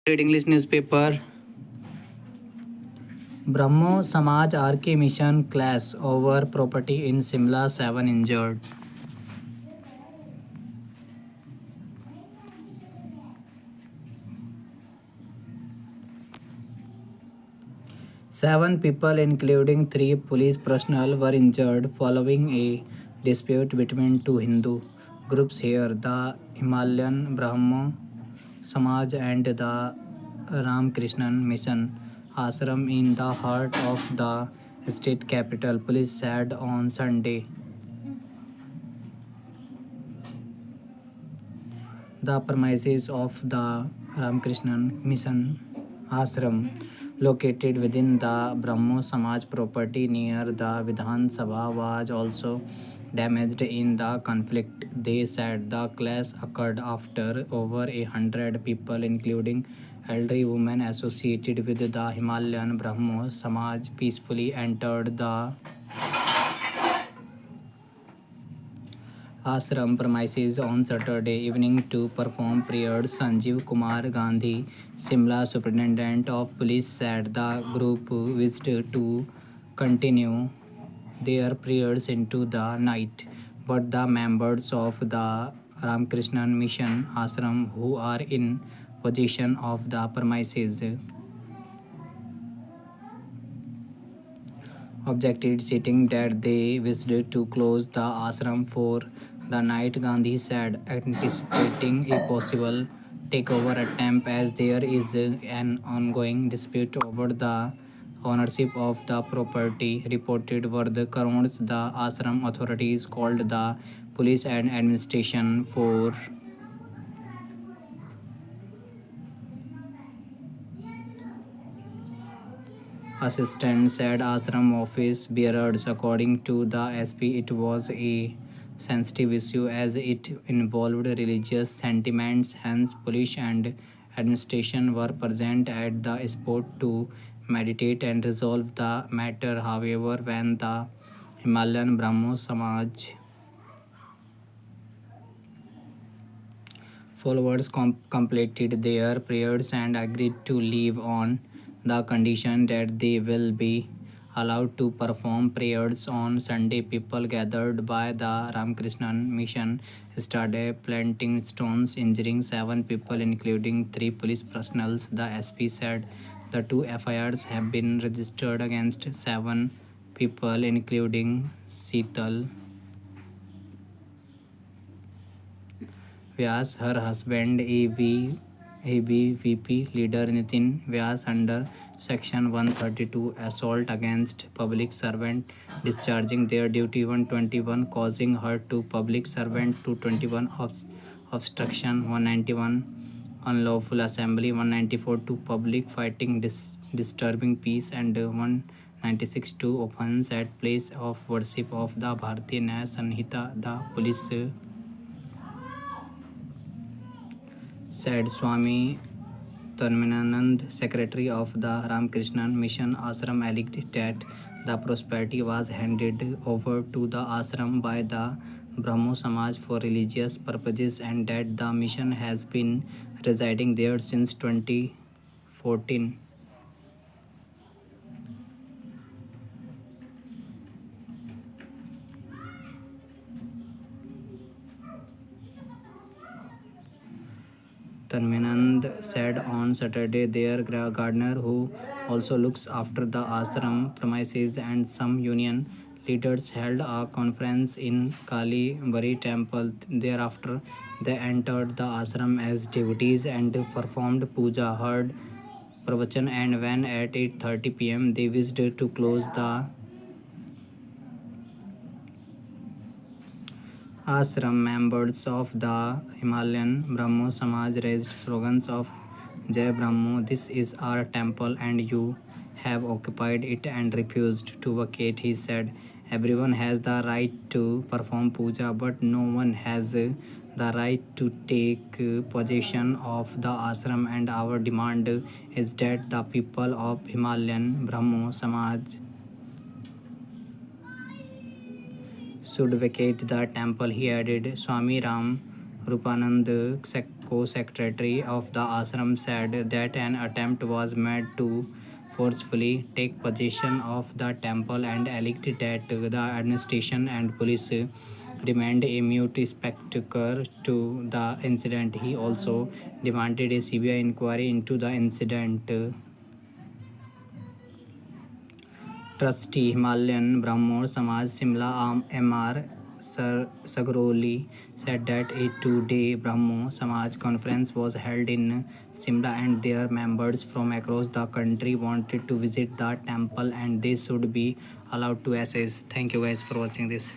Read English newspaper. Brahmo Samaj RK mission clash over property in Simla, 7 injured. Seven people, including three police personnel, were injured following a dispute between two Hindu groups here, the Himalayan Brahmo Samaj and the Ramakrishnan Mission Ashram in the heart of the state capital, police said on Sunday. The premises of the Ramakrishnan Mission Ashram, located within the Brahmo Samaj property near the Vidhan Sabha, was also damaged in the conflict. They said the clash occurred after over 100 people, including elderly women associated with the Himalayan Brahmo Samaj, peacefully entered the ashram premises on Saturday evening to perform prayers. Sanjeev Kumar Gandhi, Simla Superintendent of Police, said the group wished to continue their prayers into the night, but the members of the Ramakrishnan Mission Ashram, who are in possession of the premises, objected, stating that they wished to close the ashram for the night. Gandhi said, anticipating a possible takeover attempt as there is an ongoing dispute over the ownership of the property. Reported were the crowds. The ashram authorities called the police and administration for assistant, said ashram office bearers. According to the SP, it was a sensitive issue as it involved religious sentiments. Hence, police and administration were present at the spot to meditate and resolve the matter. However, when the Himalayan Brahmo Samaj followers completed their prayers and agreed to leave on the condition that they will be allowed to perform prayers on Sunday. People gathered by the Ramakrishnan Mission started planting stones, injuring seven people, including three police personnel. The SP said the two FIRs have been registered against seven people, including Seetal Vyas, her husband, ABVP leader Nitin Vyas, under Section 132, assault against public servant discharging their duty; 121, causing hurt to public servant; 221, obstruction; 191, unlawful assembly; 194, to public fighting, disturbing peace; and 196, to offence at place of worship of the Bharatiya Nyaya Sanhita. The police said Swami Tanminanand, secretary of the Ramakrishnan Mission Ashram, alleged that the property was handed over to the ashram by the Brahmo Samaj for religious purposes and that the mission has been residing there since 2014. Tanminand said on Saturday their gardener, who also looks after the ashram premises, and some union leaders held a conference in Kali Bari temple. Thereafter, they entered the ashram as devotees and performed puja, heard pravachan, and when at 8:30 p.m. they wished to close the ashram, members of the Himalayan Brahmo Samaj raised slogans of Jai Brahmo, this is our temple and you have occupied it and refused to vacate. He said, everyone has the right to perform puja, but no one has the right to take possession of the ashram, and our demand is that the people of Himalayan Brahmo Samaj should vacate the temple. He added, Swami Ram Rupanand co-secretary of the ashram, said that an attempt was made to forcefully take possession of the temple and alleged that the administration and police remained a mute spectator to the incident. He also demanded a CBI inquiry into the incident. Trustee Himalayan Brahmo Samaj Simla M.R. Sagroli said that a two-day Brahmo Samaj conference was held in Simla and their members from across the country wanted to visit the temple and they should be allowed to access. Thank you guys for watching this.